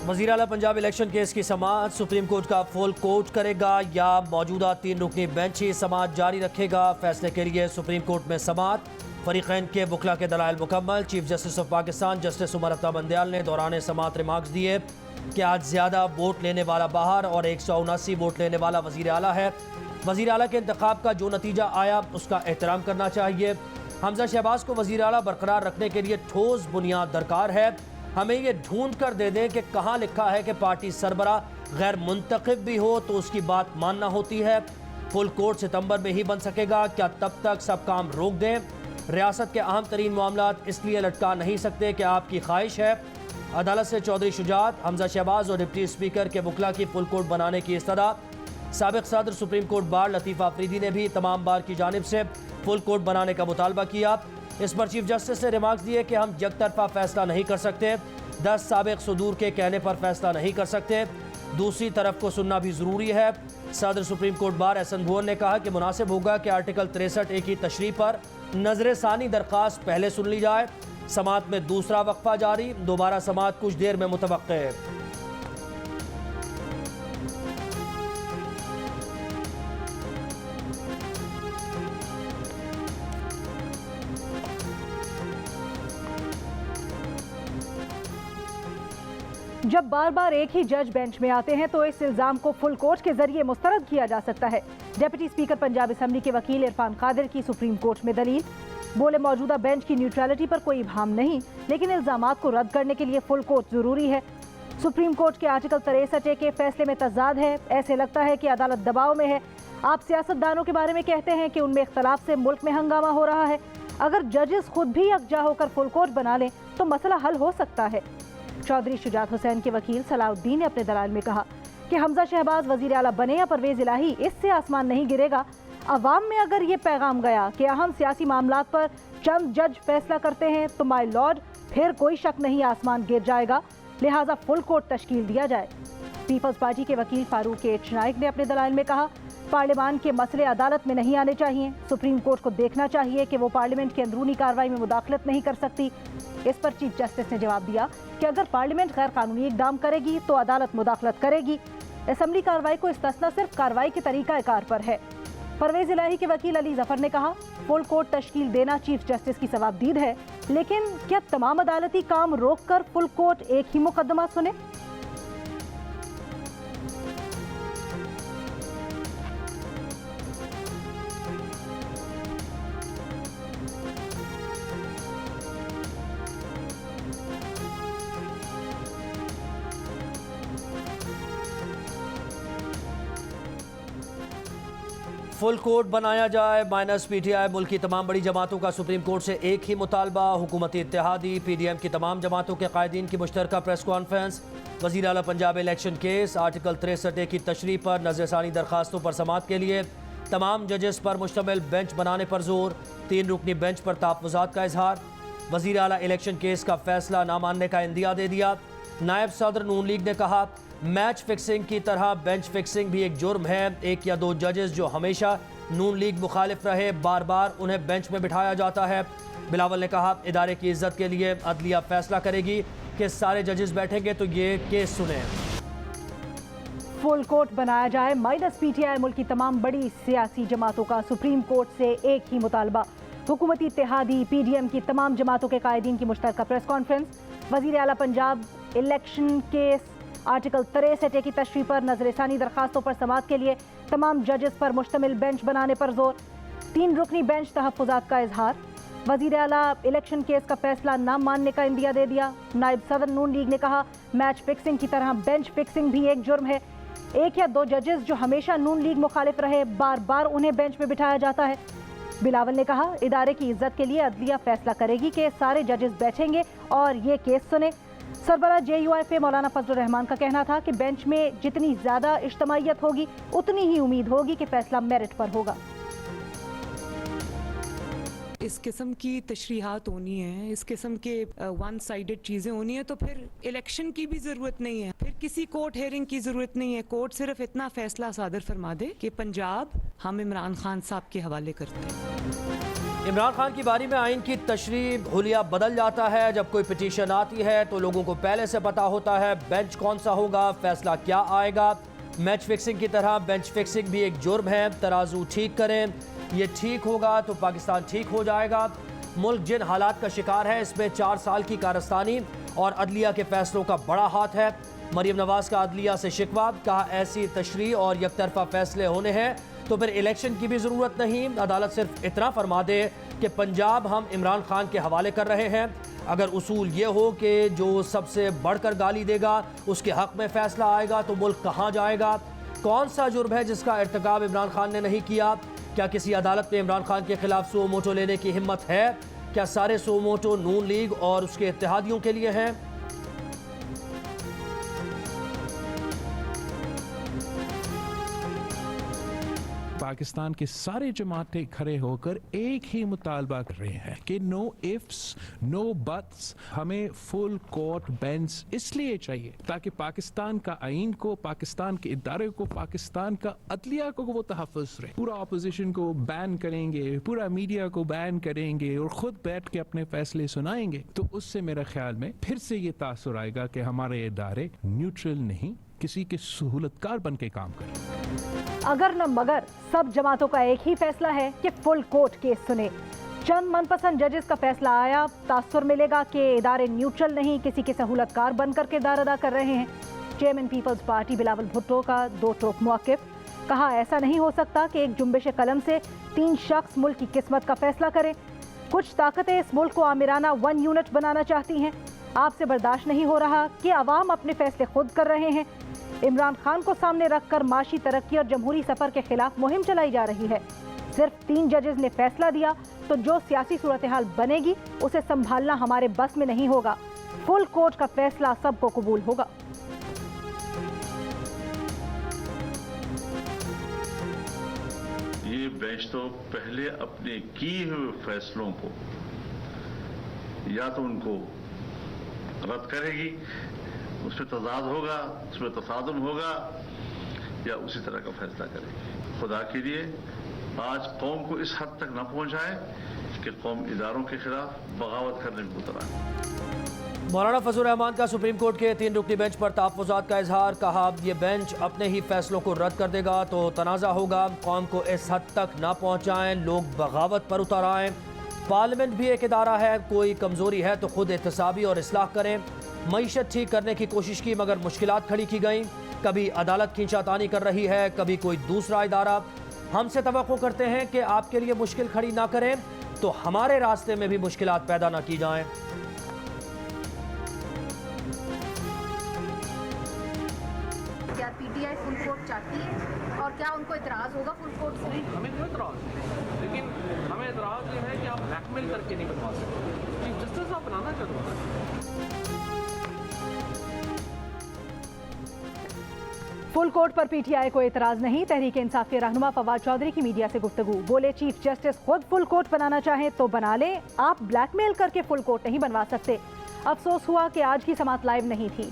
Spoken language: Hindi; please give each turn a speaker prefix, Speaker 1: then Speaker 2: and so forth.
Speaker 1: वज़ीर आला पंजाब इलेक्शन केस की समाअत सुप्रीम कोर्ट का फुल कोर्ट करेगा या मौजूदा 3 रुकनी बेंच ही समाअत जारी रखेगा। फैसले के लिए सुप्रीम कोर्ट में समाअत। फरीकैन के बुखला के दलाइल मुकम्मल। Chief justice of Pakistan justice Umar Ata Bandial ने दौरान समाअत रिमार्क्स दिए कि आज ज़्यादा वोट लेने वाला बाहर और 179 वोट लेने वाला वज़ीर आला है। वज़ीर आला के इंतखाब का जो नतीजा आया उसका एहतराम करना चाहिए। हमजा शहबाज को वज़ीर आला बरकरार रखने के लिए ठोस बुनियाद दरकार है। हमें ये ढूंढ कर दे दें कि कहाँ लिखा है कि पार्टी सरबरा गैर मुंतखब भी हो तो उसकी बात मानना होती है। फुल कोर्ट सितंबर में ही बन सकेगा। क्या तब तक सब काम रोक दें? रियासत के अहम तरीन मामलात इसलिए लटका नहीं सकते कि आपकी ख्वाहिश है। अदालत से चौधरी शुजात, हमजा शहबाज और डिप्टी स्पीकर के बुखला की फुल कोर्ट बनाने की इस्तदा। साबिक सदर सुप्रीम कोर्ट बार लतीफ़ आफरीदी ने भी तमाम बार की जानिब से फुल कोर्ट बनाने का मुतालबा किया। इस पर चीफ जस्टिस ने रिमार्क्स दिए कि हम यकतरफा फैसला नहीं कर सकते। 10 साबिक सदूर के कहने पर फैसला नहीं कर सकते। दूसरी तरफ को सुनना भी ज़रूरी है। सदर सुप्रीम कोर्ट बार एहसन भुवन ने कहा कि मुनासिब होगा कि आर्टिकल 63A की तशरीह पर नजर सानी दरख्वास्त पहले सुन ली जाए। समाअत में दूसरा वक्फा जारी। दोबारा समाअत कुछ देर में मुतवक्के है।
Speaker 2: जब बार बार एक ही जज बेंच में आते हैं तो इस इल्जाम को फुल कोर्ट के जरिए मुस्तरद किया जा सकता है। डेप्यूटी स्पीकर पंजाब असम्बली के वकील इरफान कादिर की सुप्रीम कोर्ट में दलील। बोले मौजूदा बेंच की न्यूट्रलिटी पर कोई इब्हाम नहीं, लेकिन इल्जामात को रद्द करने के लिए फुल कोर्ट जरूरी है। सुप्रीम कोर्ट के आर्टिकल 63A के फैसले में तजाद है। ऐसे लगता है कि अदालत दबाव में है। आप सियासतदानों के बारे में कहते हैं कि उनमें इख्तलाफ से मुल्क में हंगामा हो रहा है। अगर जजेस खुद भी यकजा होकर फुल कोर्ट बना लें तो मसला हल हो सकता है। चौधरी शुजात हुसैन के वकील सलाउद्दीन ने अपने दलाल में कहा कि हमजा शहबाज वजीर आला बने या परवेज इलाही, इससे आसमान नहीं गिरेगा। अवाम में अगर ये पैगाम गया कि अहम सियासी मामलात पर चंद जज फैसला करते हैं तो माय लॉर्ड फिर कोई शक नहीं आसमान गिर जाएगा। लिहाजा फुल कोर्ट तश्कील दिया जाए। पीपल्स पार्टी के वकील फारूक एच नाइक ने अपने दलाइल में कहा पार्लियामान के मसले अदालत में नहीं आने चाहिए। सुप्रीम कोर्ट को देखना चाहिए कि वो पार्लियामेंट की अंदरूनी कार्रवाई में मुदाखलत नहीं कर सकती। इस पर चीफ जस्टिस ने जवाब दिया कि अगर पार्लियामेंट गैर कानूनी इकदाम करेगी तो अदालत मुदाखलत करेगी। असम्बली कार्रवाई को इस्तिस्ना सिर्फ कार्रवाई के तरीकाकार पर है। परवेज इलाही के वकील अली जफर ने कहा फुल कोर्ट तश्कील देना चीफ जस्टिस की सवाबदीद है, लेकिन क्या तमाम अदालती काम रोक कर फुल कोर्ट एक ही मुकदमा सुने?
Speaker 1: फुल कोर्ट बनाया जाए माइनस PTI। मुल्क की तमाम बड़ी जमातों का सुप्रीम कोर्ट से एक ही मुतालबा। हुकूमती इत्तेहादी PDM की तमाम जमातों के कायदीन की मुश्तरका प्रेस कॉन्फ्रेंस। वज़ीर आला Punjab election case article 63A की तशरीह पर नज़रसानी दरखास्तों पर समाअत के लिए तमाम जजेस पर मुश्तमिल बेंच बनाने पर जोर। 3 रुकनी बेंच पर तहफ़्फ़ुज़ात का इजहार। वज़ीर आला इलेक्शन केस का फैसला ना मानने का इंदिया दे दिया। नायब सदर नून लीग ने कहा मैच फिक्सिंग की तरह बेंच फिक्सिंग भी एक जुर्म है। 1 या 2 जजेस जो हमेशा नून लीग मुखालिफ रहे बार बार उन्हें बेंच में बिठाया जाता है। बिलावल ने कहा इदारे की इज्जत के लिए अदलिया फैसला करेगी कि सारे जजेस बैठेंगे तो ये केस सुने।
Speaker 2: फुल कोर्ट बनाया जाए माइनस PTI। मुल्क की तमाम बड़ी सियासी जमातों का सुप्रीम कोर्ट से एक ही मुतालबा। हुकूमती इत्तेहादी PDM की तमाम जमातों के कायदीन की मुश्तरका प्रेस कॉन्फ्रेंस। वज़ीर आला Punjab election case article 63A की तशरीह पर नजरसानी दरखास्तों पर समाअत के लिए तमाम जजेस पर मुश्तमिल बेंच बनाने पर जोर। 3 रुकनी बेंच तहफ़्फ़ुज़ात का इजहार। वज़ीर आला इलेक्शन केस का फैसला न मानने का इंदिया दे दिया। नायब सदर नून लीग ने कहा मैच फिक्सिंग की तरह बेंच फिक्सिंग भी एक जुर्म है। 1 या 2 जजेस जो हमेशा नून लीग मुखालिफ रहे बार बार उन्हें बेंच में बिठाया जाता है। बिलावल ने कहा इदारे की इज्जत के लिए अदलिया फैसला करेगी कि सारे जजेस बैठेंगे और ये केस सुने। सरबरा JUIF मौलाना फजलुर रहमान का कहना था कि बेंच में जितनी ज़्यादा इज्तमाइयत होगी उतनी ही उम्मीद होगी कि फैसला मेरिट पर होगा।
Speaker 3: इस किस्म की तशरीहात होनी है, इस किस्म के वन साइडेड चीज़ें होनी है तो फिर इलेक्शन की भी ज़रूरत नहीं है, फिर किसी कोर्ट हेयरिंग की ज़रूरत नहीं है। कोर्ट सिर्फ इतना फैसला सादर फरमा दे कि पंजाब हम इमरान खान साहब के हवाले करते हैं।
Speaker 1: इमरान खान की बारी में आइन की तशरीह हुलिया बदल जाता है। जब कोई पिटीशन आती है तो लोगों को पहले से पता होता है बेंच कौन सा होगा, फैसला क्या आएगा। मैच फिक्सिंग की तरह बेंच फिक्सिंग भी एक जुर्म है। तराजू ठीक करें, ये ठीक होगा तो पाकिस्तान ठीक हो जाएगा। मुल्क जिन हालात का शिकार है इसमें 4 साल की कारस्तानी और अदलिया के फैसलों का बड़ा हाथ है। मरीम नवाज का अदलिया से शिकवा, कहा ऐसी तशरीह और यकतरफा फैसले होने हैं तो फिर इलेक्शन की भी ज़रूरत नहीं। अदालत सिर्फ इतना फरमा दे कि पंजाब हम इमरान खान के हवाले कर रहे हैं। अगर उसूल ये हो कि जो सबसे बढ़कर गाली देगा उसके हक़ में फ़ैसला आएगा तो मुल्क कहाँ जाएगा। कौन सा जुर्म है जिसका इर्तिकाब इमरान खान ने नहीं किया? क्या किसी अदालत में इमरान खान के खिलाफ सो मोटो लेने की हिम्मत है? क्या सारे सो मोटो नून लीग और उसके इत्तेहादियों के लिए हैं?
Speaker 4: पाकिस्तान के सारे जमातें खड़े होकर एक ही मुतालबा कर रहे हैं कि नो इफ्स नो बट्स, हमें फुल कोर्ट बेंच इसलिए चाहिए ताकि पाकिस्तान का आइन को, पाकिस्तान के इदारे को, पाकिस्तान का अदलिया को वो तहफ़्फ़ुज़ रहे। पूरा अपोजिशन को बैन करेंगे, पूरा मीडिया को बैन करेंगे और खुद बैठ के अपने फैसले सुनाएंगे तो उससे मेरे ख्याल में फिर से ये तासुर आएगा कि हमारे इदारे न्यूट्रल नहीं, किसी के सहूलतकार बन के काम करें।
Speaker 2: अगर न मगर सब जमातों का एक ही फैसला है कि फुल कोर्ट केस सुने। चंद मनपसंद जजेस का फैसला आया, तासुर मिलेगा कि इदारे न्यूट्रल नहीं, किसी के सहूलतकार बनकर किरदार अदा कर रहे हैं। Chairman Peoples Party Bilawal Bhutto का दो टोक मौक़िफ़, कहा ऐसा नहीं हो सकता कि एक जुम्बिश कलम से 3 शख्स मुल्क की किस्मत का फैसला करें। कुछ ताकतें इस मुल्क को आमिराना 1 यूनिट बनाना चाहती हैं। आपसे बर्दाश्त नहीं हो रहा कि अवाम अपने फैसले खुद कर रहे हैं। इमरान खान को सामने रखकर माशी तरक्की और जमहूरी सफर के खिलाफ मुहिम चलाई जा रही है। सिर्फ 3 जजेस ने फैसला दिया तो जो सियासी सूरत हाल बनेगी उसे संभालना हमारे बस में नहीं होगा। फुल कोर्ट का फैसला सबको कबूल होगा।
Speaker 5: ये बेंच तो पहले अपने किए हुए फैसलों को या तो उनको रद्द करेगी, उसमें तजाद होगा, उसमें तसादुम होगा, या उसी तरह का फैसला करेगी। खुदा के लिए आज कौम को इस हद तक न पहुंचाए कि कौम इदारों के खिलाफ बगावत करने में उतर आए।
Speaker 1: मौलाना फजल रहमान का सुप्रीम कोर्ट के 3 रुकनी बेंच पर तहफ़्फ़ुज़ात का इजहार, कहा यह बेंच अपने ही फैसलों को रद्द कर देगा तो तनाज़ा होगा। कौम को इस हद तक ना पहुँचाएँ, लोग बगावत पर उतर आएँ। पार्लियामेंट भी एक इदारा है, कोई कमज़ोरी है तो खुद एहतसाबी और इस्लाह करें। मईशत ठीक करने की कोशिश की मगर मुश्किलात खड़ी की गई। कभी अदालत खींचातानी कर रही है, कभी कोई दूसरा इदारा। हमसे तवक्को करते हैं कि आपके लिए मुश्किल खड़ी ना करें तो हमारे रास्ते में भी मुश्किलात पैदा ना की जाएं।
Speaker 6: क्या पीटीआई फुल कोर्ट चाहती है और क्या उनको इतराज़ होगा फुल कोर्ट से?
Speaker 7: हमें कोई इतराज़ नहीं, लेकिन हमें इतराज़ ये है कि आप ब्लैकमेल करके नहीं बनवा सकते। चीफ जस्टिस आप बनाना चाहते हैं।
Speaker 2: फुल कोर्ट पर पीटीआई को एतराज नहीं। तहरीक इंसाफ के रहनुमा फवाद चौधरी की मीडिया से गुफ्तगू, बोले चीफ जस्टिस खुद फुल कोर्ट बनाना चाहें तो बना ले, आप ब्लैकमेल करके फुल कोर्ट नहीं बनवा सकते। अफसोस हुआ कि आज की समाअत लाइव नहीं थी।